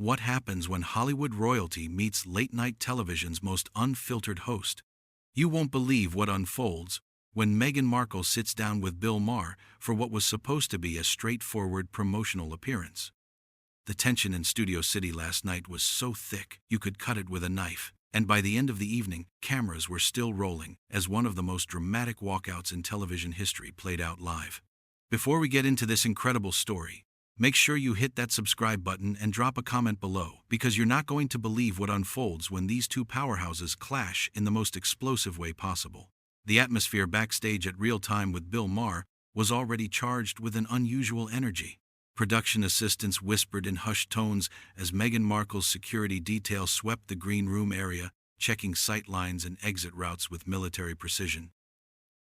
What happens when Hollywood royalty meets late-night television's most unfiltered host? You won't believe what unfolds when Meghan Markle sits down with Bill Maher for what was supposed to be a straightforward promotional appearance. The tension in Studio City last night was so thick you could cut it with a knife, and by the end of the evening, cameras were still rolling as one of the most dramatic walkouts in television history played out live. Before we get into this incredible story, make sure you hit that subscribe button and drop a comment below, because you're not going to believe what unfolds when these two powerhouses clash in the most explosive way possible. The atmosphere backstage at Real Time with Bill Maher was already charged with an unusual energy. Production assistants whispered in hushed tones as Meghan Markle's security detail swept the green room area, checking sight lines and exit routes with military precision.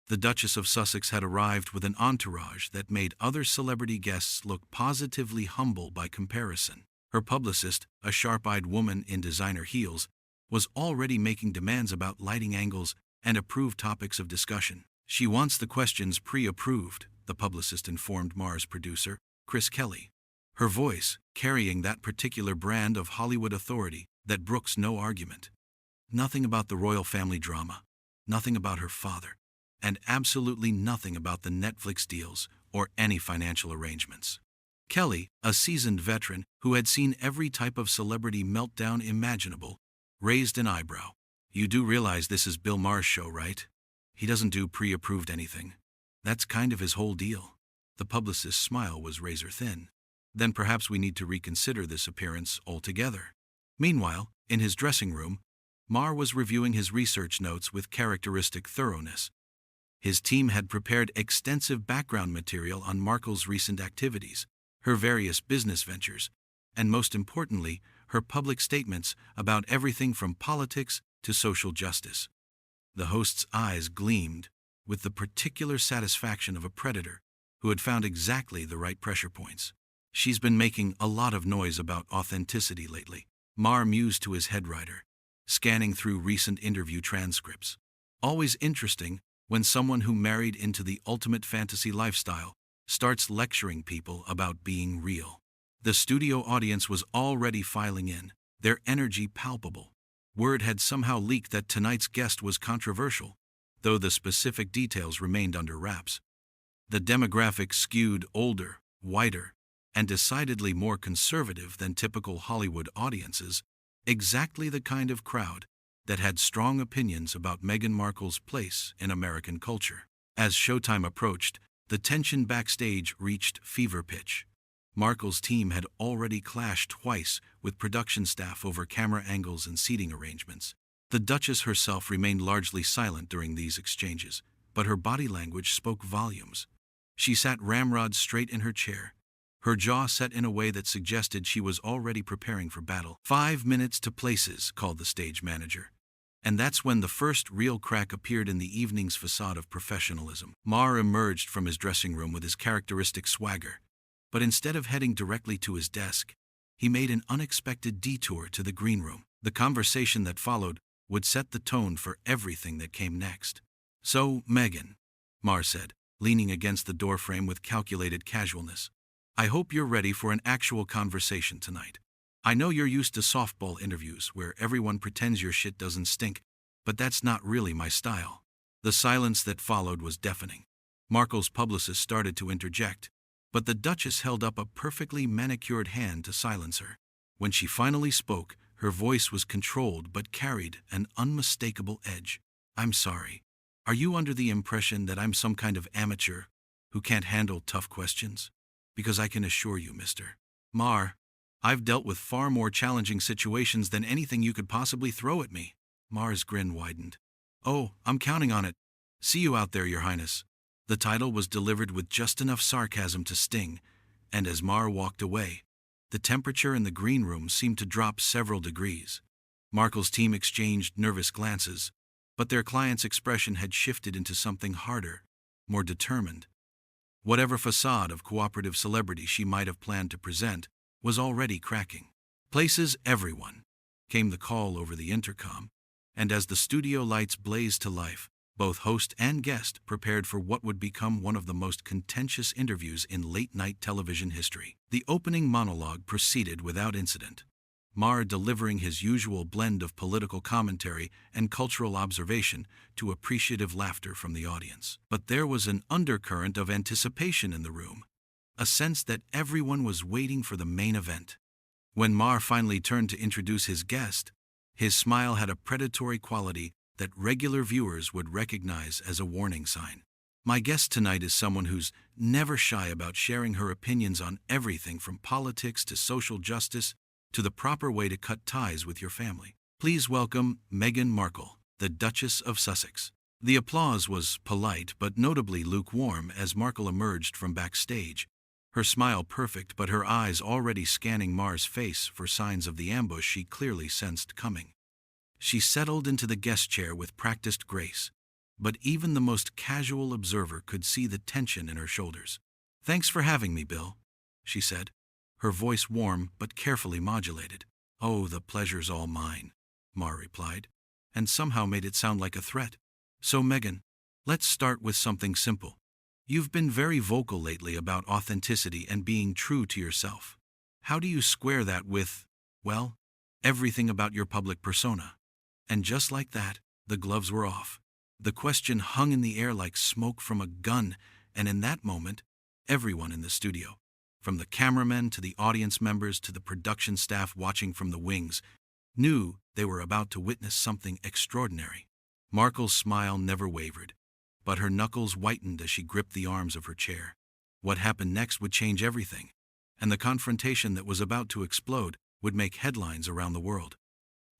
The Duchess of Sussex had arrived with an entourage that made other celebrity guests look positively humble by comparison. Her publicist, a sharp-eyed woman in designer heels, was already making demands about lighting angles and approved topics of discussion. "She wants the questions pre-approved," the publicist informed Maher's producer, Chris Kelly, her voice carrying that particular brand of Hollywood authority that brooks no argument. Nothing about the royal family drama, nothing about her father, and absolutely nothing about the Netflix deals or any financial arrangements. Kelly, a seasoned veteran who had seen every type of celebrity meltdown imaginable, raised an eyebrow. "You do realize this is Bill Maher's show, right? He doesn't do pre-approved anything. That's kind of his whole deal." The publicist's smile was razor thin. "Then perhaps we need to reconsider this appearance altogether." Meanwhile, in his dressing room, Maher was reviewing his research notes with characteristic thoroughness. His team had prepared extensive background material on Markle's recent activities, her various business ventures, and most importantly, her public statements about everything from politics to social justice. The host's eyes gleamed with the particular satisfaction of a predator who had found exactly the right pressure points. "She's been making a lot of noise about authenticity lately," Maher mused to his head writer, scanning through recent interview transcripts. "Always interesting when someone who married into the ultimate fantasy lifestyle starts lecturing people about being real." The studio audience was already filing in, their energy palpable. Word had somehow leaked that tonight's guest was controversial, though the specific details remained under wraps. The demographic skewed older, whiter, and decidedly more conservative than typical Hollywood audiences, exactly the kind of crowd that had strong opinions about Meghan Markle's place in American culture. As showtime approached, the tension backstage reached fever pitch. Markle's team had already clashed twice with production staff over camera angles and seating arrangements. The Duchess herself remained largely silent during these exchanges, but her body language spoke volumes. She sat ramrod straight in her chair, her jaw set in a way that suggested she was already preparing for battle. "5 minutes to places," called the stage manager. And that's when the first real crack appeared in the evening's facade of professionalism. Maher emerged from his dressing room with his characteristic swagger, but instead of heading directly to his desk, he made an unexpected detour to the green room. The conversation that followed would set the tone for everything that came next. "So, Meghan," Maher said, leaning against the doorframe with calculated casualness, "I hope you're ready for an actual conversation tonight. I know you're used to softball interviews where everyone pretends your shit doesn't stink, but that's not really my style." The silence that followed was deafening. Markle's publicist started to interject, but the Duchess held up a perfectly manicured hand to silence her. When she finally spoke, her voice was controlled but carried an unmistakable edge. "I'm sorry. Are you under the impression that I'm some kind of amateur who can't handle tough questions? Because I can assure you, Mr. Maher, I've dealt with far more challenging situations than anything you could possibly throw at me." Maher's grin widened. "Oh, I'm counting on it. See you out there, Your Highness." The title was delivered with just enough sarcasm to sting, and as Maher walked away, the temperature in the green room seemed to drop several degrees. Markle's team exchanged nervous glances, but their client's expression had shifted into something harder, more determined. Whatever facade of cooperative celebrity she might have planned to present was already cracking. "Places, everyone," came the call over the intercom, and as the studio lights blazed to life, both host and guest prepared for what would become one of the most contentious interviews in late-night television history. The opening monologue proceeded without incident. Maher delivering his usual blend of political commentary and cultural observation to appreciative laughter from the audience. But there was an undercurrent of anticipation in the room, a sense that everyone was waiting for the main event. When Maher finally turned to introduce his guest, his smile had a predatory quality that regular viewers would recognize as a warning sign. My guest tonight is someone who's never shy about sharing her opinions on everything from politics to social justice to the proper way to cut ties with your family. Please welcome Meghan Markle, the Duchess of Sussex. The applause was polite but notably lukewarm as Markle emerged from backstage, her smile perfect but her eyes already scanning Maher's face for signs of the ambush she clearly sensed coming. She settled into the guest chair with practiced grace, but even the most casual observer could see the tension in her shoulders. "Thanks for having me, Bill," she said, her voice warm but carefully modulated. "Oh, the pleasure's all mine," Maher replied, and somehow made it sound like a threat. "So Meghan, let's start with something simple. You've been very vocal lately about authenticity and being true to yourself. How do you square that with, well, everything about your public persona?" And just like that, the gloves were off. The question hung in the air like smoke from a gun, and in that moment, everyone in the studio, from the cameramen to the audience members to the production staff watching from the wings, knew they were about to witness something extraordinary. Markle's smile never wavered, but her knuckles whitened as she gripped the arms of her chair. What happened next would change everything, and the confrontation that was about to explode would make headlines around the world.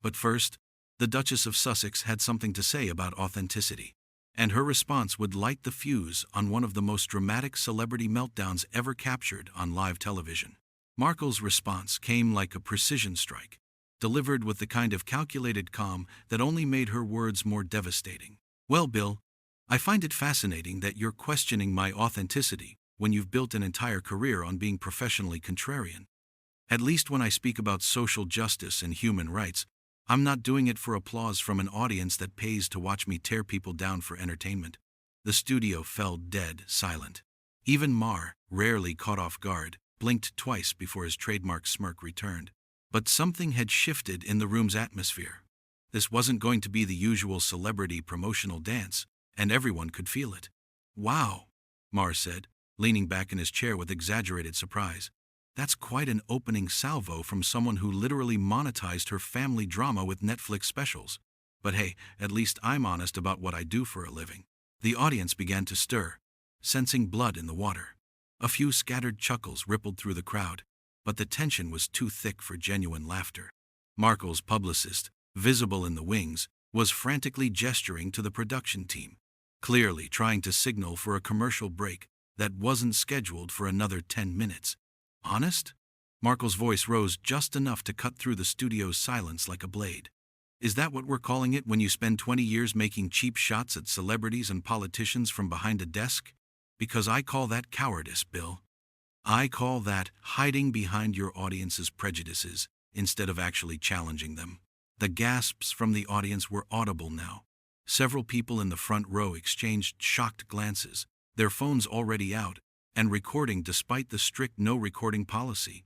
But first, the Duchess of Sussex had something to say about authenticity, and her response would light the fuse on one of the most dramatic celebrity meltdowns ever captured on live television. Markle's response came like a precision strike, delivered with the kind of calculated calm that only made her words more devastating. "Well, Bill, I find it fascinating that you're questioning my authenticity when you've built an entire career on being professionally contrarian. At least when I speak about social justice and human rights, I'm not doing it for applause from an audience that pays to watch me tear people down for entertainment." The studio fell dead silent. Even Maher, rarely caught off guard, blinked twice before his trademark smirk returned. But something had shifted in the room's atmosphere. This wasn't going to be the usual celebrity promotional dance, and everyone could feel it. "Wow," Maher said, leaning back in his chair with exaggerated surprise. "That's quite an opening salvo from someone who literally monetized her family drama with Netflix specials. But hey, at least I'm honest about what I do for a living." The audience began to stir, sensing blood in the water. A few scattered chuckles rippled through the crowd, but the tension was too thick for genuine laughter. Markle's publicist, visible in the wings, was frantically gesturing to the production team, clearly trying to signal for a commercial break that wasn't scheduled for another 10 minutes. "Honest?" Markle's voice rose just enough to cut through the studio's silence like a blade. "Is that what we're calling it when you spend 20 years making cheap shots at celebrities and politicians from behind a desk? Because I call that cowardice, Bill. I call that hiding behind your audience's prejudices instead of actually challenging them." The gasps from the audience were audible now. Several people in the front row exchanged shocked glances, their phones already out, and recording despite the strict no-recording policy.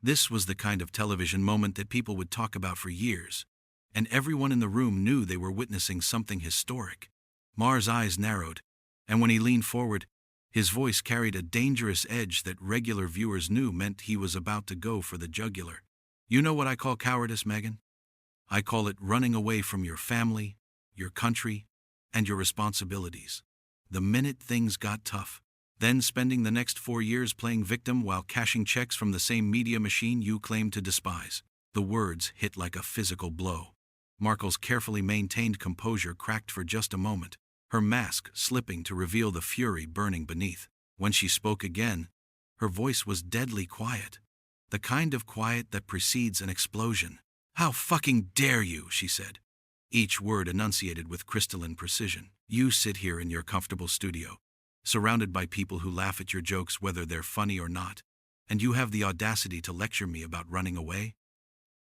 This was the kind of television moment that people would talk about for years, and everyone in the room knew they were witnessing something historic. Maher's eyes narrowed, and when he leaned forward, his voice carried a dangerous edge that regular viewers knew meant he was about to go for the jugular. "You know what I call cowardice, Meghan? I call it running away from your family, your country, and your responsibilities. The minute things got tough, then spending the next 4 years playing victim while cashing checks from the same media machine you claim to despise." The words hit like a physical blow. Markle's carefully maintained composure cracked for just a moment, her mask slipping to reveal the fury burning beneath. When she spoke again, her voice was deadly quiet, the kind of quiet that precedes an explosion. "How fucking dare you," she said, each word enunciated with crystalline precision. "You sit here in your comfortable studio, surrounded by people who laugh at your jokes whether they're funny or not, and you have the audacity to lecture me about running away?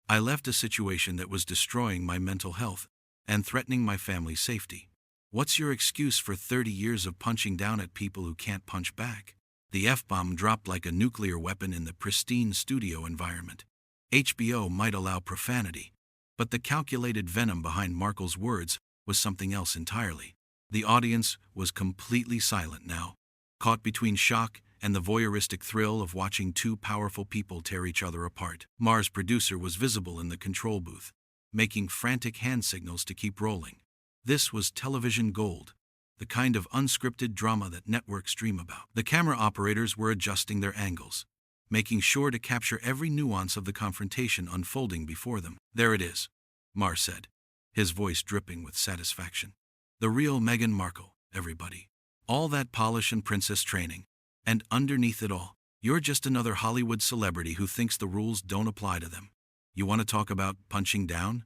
I left a situation that was destroying my mental health and threatening my family's safety. What's your excuse for 30 years of punching down at people who can't punch back?" The F-bomb dropped like a nuclear weapon in the pristine studio environment. HBO might allow profanity, but the calculated venom behind Markle's words was something else entirely. The audience was completely silent now, caught between shock and the voyeuristic thrill of watching two powerful people tear each other apart. Maher's producer was visible in the control booth, making frantic hand signals to keep rolling. This was television gold, the kind of unscripted drama that networks dream about. The camera operators were adjusting their angles, making sure to capture every nuance of the confrontation unfolding before them. "There it is," Maher said, his voice dripping with satisfaction. "The real Meghan Markle, everybody. All that polish and princess training. And underneath it all, you're just another Hollywood celebrity who thinks the rules don't apply to them. You want to talk about punching down?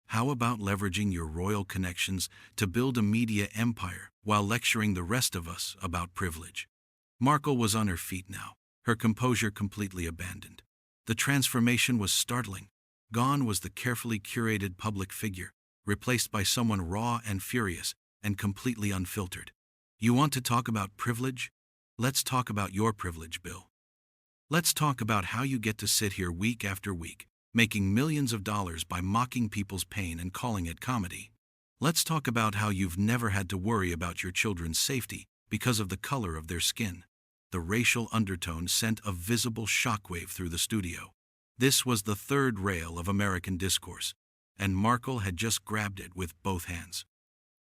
How about leveraging your royal connections to build a media empire while lecturing the rest of us about privilege?" Markle was on her feet now, her composure completely abandoned. The transformation was startling. Gone was the carefully curated public figure, replaced by someone raw and furious and completely unfiltered. "You want to talk about privilege? Let's talk about your privilege, Bill. Let's talk about how you get to sit here week after week, making millions of dollars by mocking people's pain and calling it comedy. Let's talk about how you've never had to worry about your children's safety because of the color of their skin." The racial undertone sent a visible shockwave through the studio. This was the third rail of American discourse, and Markle had just grabbed it with both hands.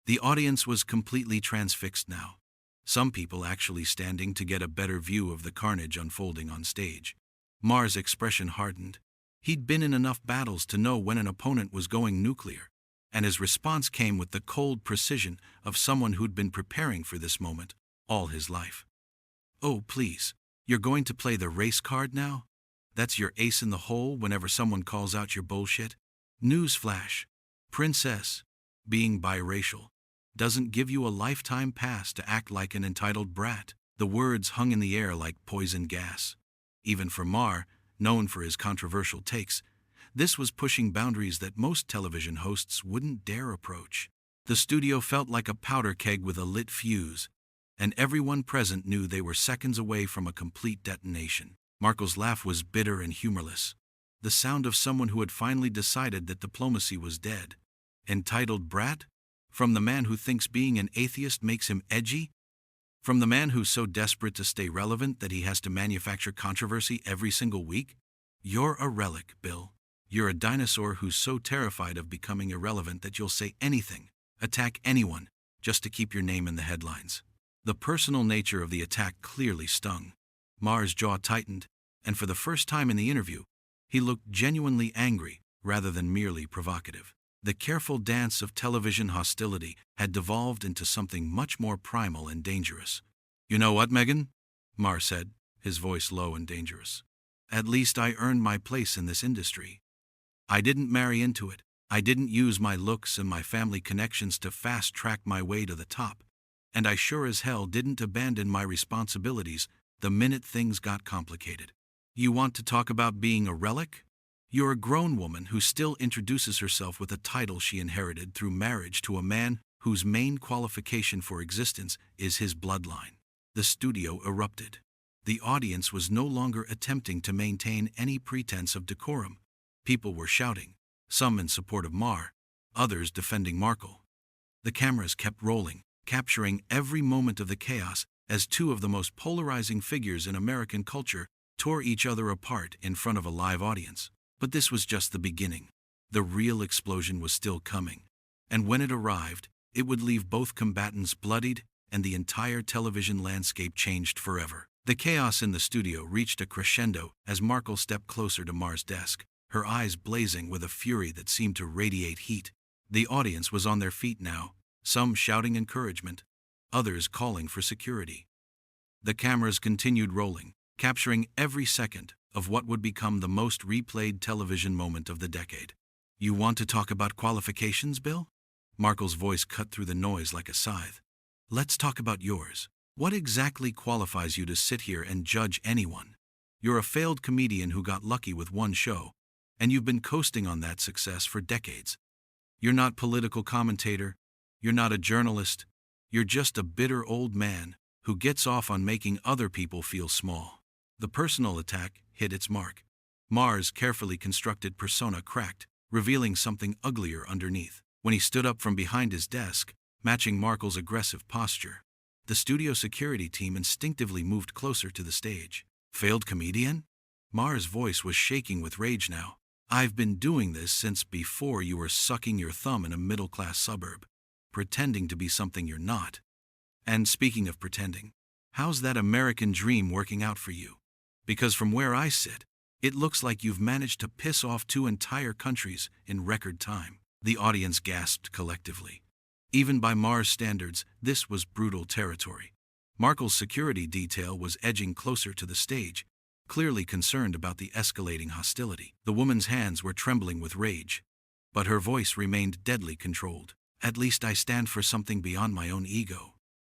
The audience was completely transfixed now, some people actually standing to get a better view of the carnage unfolding on stage. Maher's expression hardened. He'd been in enough battles to know when an opponent was going nuclear, and his response came with the cold precision of someone who'd been preparing for this moment all his life. "Oh, please, you're going to play the race card now? That's your ace in the hole whenever someone calls out your bullshit? Newsflash, princess, being biracial doesn't give you a lifetime pass to act like an entitled brat." The words hung in the air like poison gas. Even for Maher, known for his controversial takes, this was pushing boundaries that most television hosts wouldn't dare approach. The studio felt like a powder keg with a lit fuse, and everyone present knew they were seconds away from a complete detonation. Markle's laugh was bitter and humorless, the sound of someone who had finally decided that diplomacy was dead. Entitled brat? From the man who thinks being an atheist makes him edgy? From the man who's so desperate to stay relevant that he has to manufacture controversy every single week? You're a relic, Bill. You're a dinosaur who's so terrified of becoming irrelevant that you'll say anything, attack anyone, just to keep your name in the headlines. The personal nature of the attack clearly stung. Maher's jaw tightened, and for the first time in the interview, he looked genuinely angry rather than merely provocative. The careful dance of television hostility had devolved into something much more primal and dangerous. "You know what, Meghan?" Maher said, his voice low and dangerous. "At least I earned my place in this industry. I didn't marry into it. I didn't use my looks and my family connections to fast-track my way to the top. And I sure as hell didn't abandon my responsibilities the minute things got complicated. You want to talk about being a relic? You're a grown woman who still introduces herself with a title she inherited through marriage to a man whose main qualification for existence is his bloodline." The studio erupted. The audience was no longer attempting to maintain any pretense of decorum. People were shouting, some in support of Maher, others defending Markle. The cameras kept rolling, capturing every moment of the chaos as two of the most polarizing figures in American culture tore each other apart in front of a live audience. But this was just the beginning. The real explosion was still coming. And when it arrived, it would leave both combatants bloodied, and the entire television landscape changed forever. The chaos in the studio reached a crescendo as Markle stepped closer to Maher's desk, her eyes blazing with a fury that seemed to radiate heat. The audience was on their feet now, some shouting encouragement, others calling for security. The cameras continued rolling, capturing every second of what would become the most replayed television moment of the decade. "You want to talk about qualifications, Bill?" Markle's voice cut through the noise like a scythe. "Let's talk about yours. What exactly qualifies you to sit here and judge anyone? You're a failed comedian who got lucky with one show, and you've been coasting on that success for decades. You're not political commentator, you're not a journalist, you're just a bitter old man who gets off on making other people feel small." The personal attack hit its mark. Maher's carefully constructed persona cracked, revealing something uglier underneath. When he stood up from behind his desk, matching Markle's aggressive posture, the studio security team instinctively moved closer to the stage. Failed comedian? Maher's voice was shaking with rage now. I've been doing this since before you were sucking your thumb in a middle-class suburb, pretending to be something you're not. And speaking of pretending, how's that American dream working out for you? Because from where I sit, it looks like you've managed to piss off 2 entire countries in record time. The audience gasped collectively. Even by Maher's standards, this was brutal territory. Markle's security detail was edging closer to the stage, clearly concerned about the escalating hostility. The woman's hands were trembling with rage, but her voice remained deadly controlled. At least I stand for something beyond my own ego,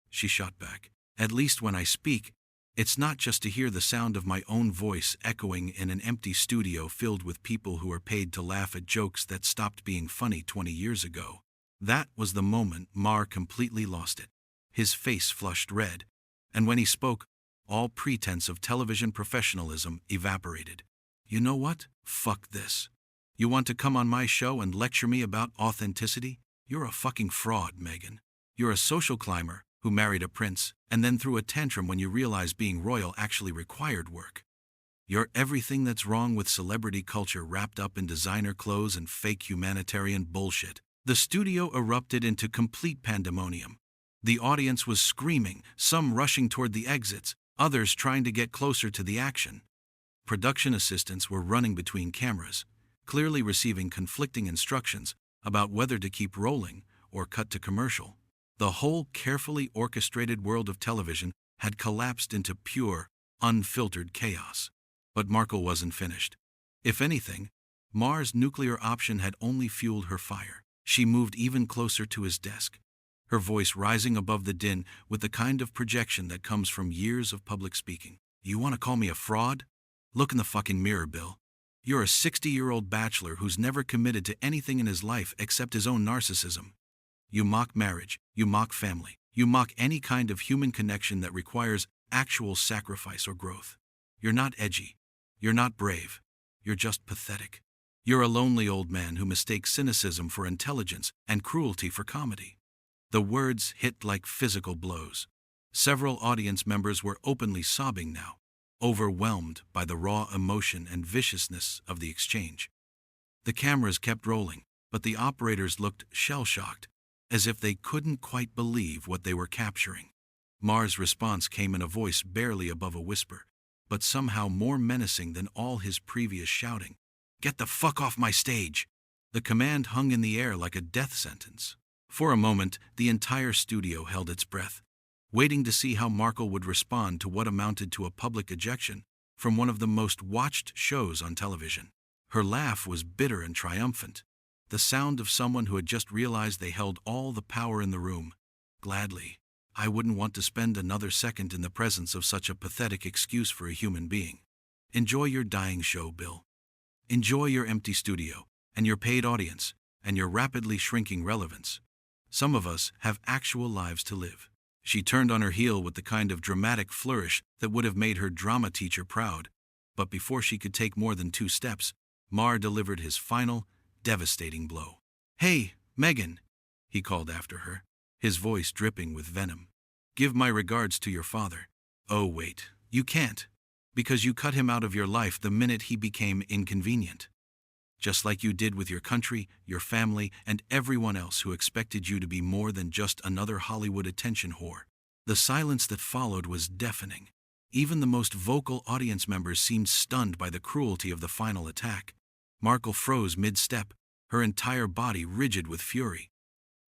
she shot back. At least when I speak, it's not just to hear the sound of my own voice echoing in an empty studio filled with people who are paid to laugh at jokes that stopped being funny 20 years ago. That was the moment Maher completely lost it. His face flushed red, and when he spoke, all pretense of television professionalism evaporated. You know what? Fuck this. You want to come on my show and lecture me about authenticity? You're a fucking fraud, Meghan. You're a social climber who married a prince and then threw a tantrum when you realized being royal actually required work. You're everything that's wrong with celebrity culture wrapped up in designer clothes and fake humanitarian bullshit. The studio erupted into complete pandemonium. The audience was screaming, some rushing toward the exits, others trying to get closer to the action. Production assistants were running between cameras, clearly receiving conflicting instructions about whether to keep rolling or cut to commercial. The whole carefully orchestrated world of television had collapsed into pure, unfiltered chaos. But Markle wasn't finished. If anything, Maher's nuclear option had only fueled her fire. She moved even closer to his desk, her voice rising above the din with the kind of projection that comes from years of public speaking. You want to call me a fraud? Look in the fucking mirror, Bill. You're a 60-year-old bachelor who's never committed to anything in his life except his own narcissism. You mock marriage, you mock family, you mock any kind of human connection that requires actual sacrifice or growth. You're not edgy. You're not brave. You're just pathetic. You're a lonely old man who mistakes cynicism for intelligence and cruelty for comedy. The words hit like physical blows. Several audience members were openly sobbing now, overwhelmed by the raw emotion and viciousness of the exchange. The cameras kept rolling, but the operators looked shell-shocked, as if they couldn't quite believe what they were capturing. Maher's response came in a voice barely above a whisper, but somehow more menacing than all his previous shouting. Get the fuck off my stage! The command hung in the air like a death sentence. For a moment, the entire studio held its breath, waiting to see how Markle would respond to what amounted to a public ejection from one of the most watched shows on television. Her laugh was bitter and triumphant, the sound of someone who had just realized they held all the power in the room. Gladly, I wouldn't want to spend another second in the presence of such a pathetic excuse for a human being. Enjoy your dying show, Bill. Enjoy your empty studio, and your paid audience, and your rapidly shrinking relevance. Some of us have actual lives to live. She turned on her heel with the kind of dramatic flourish that would have made her drama teacher proud, but before she could take more than 2 steps, Maher delivered his final, devastating blow. Hey, Meghan, he called after her, his voice dripping with venom. Give my regards to your father. Oh wait, you can't, because you cut him out of your life the minute he became inconvenient. Just like you did with your country, your family, and everyone else who expected you to be more than just another Hollywood attention whore. The silence that followed was deafening. Even the most vocal audience members seemed stunned by the cruelty of the final attack. Markle froze mid-step, her entire body rigid with fury.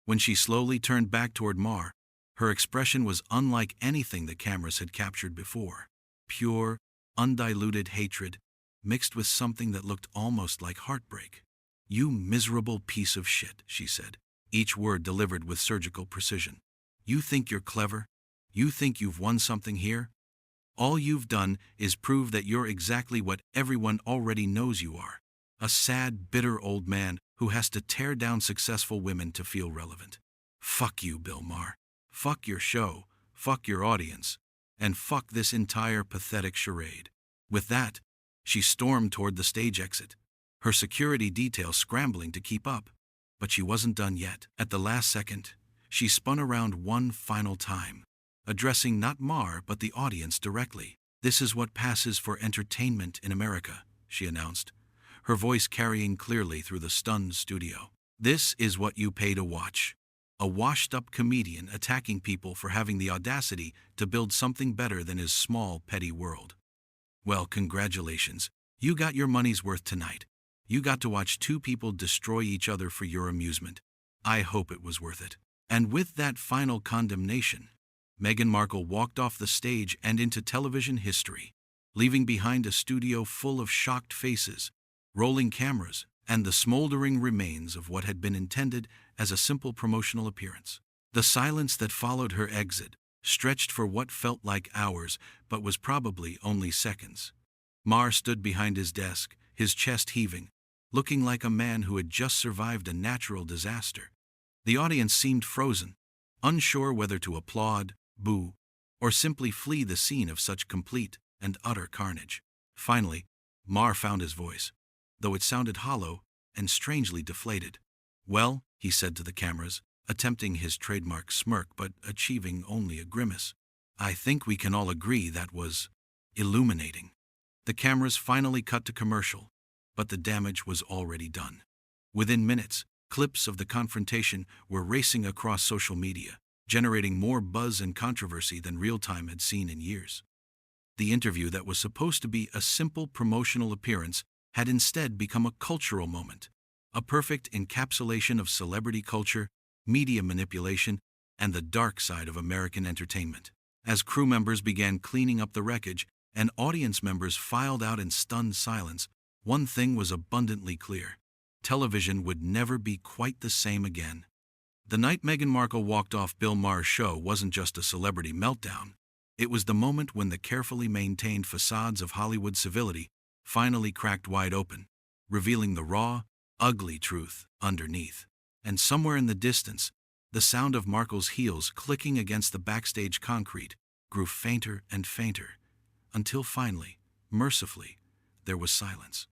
When she slowly turned back toward Maher, her expression was unlike anything the cameras had captured before. Pure, undiluted hatred, mixed with something that looked almost like heartbreak. You miserable piece of shit, she said, each word delivered with surgical precision. You think you're clever? You think you've won something here? All you've done is prove that you're exactly what everyone already knows you are. A sad, bitter old man who has to tear down successful women to feel relevant. Fuck you, Bill Maher. Fuck your show, fuck your audience, and fuck this entire pathetic charade. With that, She stormed toward the stage exit, her security detail scrambling to keep up. But she wasn't done yet. At the last second, she spun around one final time, addressing not Maher but the audience directly. "This is what passes for entertainment in America," she announced, her voice carrying clearly through the stunned studio. "This is what you pay to watch. A washed-up comedian attacking people for having the audacity to build something better than his small, petty world. Well, congratulations. You got your money's worth tonight. You got to watch two people destroy each other for your amusement. I hope it was worth it." And with that final condemnation, Meghan Markle walked off the stage and into television history, leaving behind a studio full of shocked faces, rolling cameras, and the smoldering remains of what had been intended as a simple promotional appearance. The silence that followed her exit stretched for what felt like hours but was probably only seconds. Maher stood behind his desk, his chest heaving, looking like a man who had just survived a natural disaster. The audience seemed frozen, unsure whether to applaud, boo, or simply flee the scene of such complete and utter carnage. Finally, Maher found his voice, though it sounded hollow and strangely deflated. "Well," he said to the cameras, attempting his trademark smirk but achieving only a grimace, "I think we can all agree that was illuminating." The cameras finally cut to commercial, but the damage was already done. Within minutes, clips of the confrontation were racing across social media, generating more buzz and controversy than real-time had seen in years. The interview that was supposed to be a simple promotional appearance had instead become a cultural moment, a perfect encapsulation of celebrity culture, media manipulation, and the dark side of American entertainment. As crew members began cleaning up the wreckage and audience members filed out in stunned silence, one thing was abundantly clear: television would never be quite the same again. The night Meghan Markle walked off Bill Maher's show wasn't just a celebrity meltdown. It was the moment when the carefully maintained facades of Hollywood civility finally cracked wide open, revealing the raw, ugly truth underneath. And somewhere in the distance, the sound of Markle's heels clicking against the backstage concrete grew fainter and fainter, until finally, mercifully, there was silence.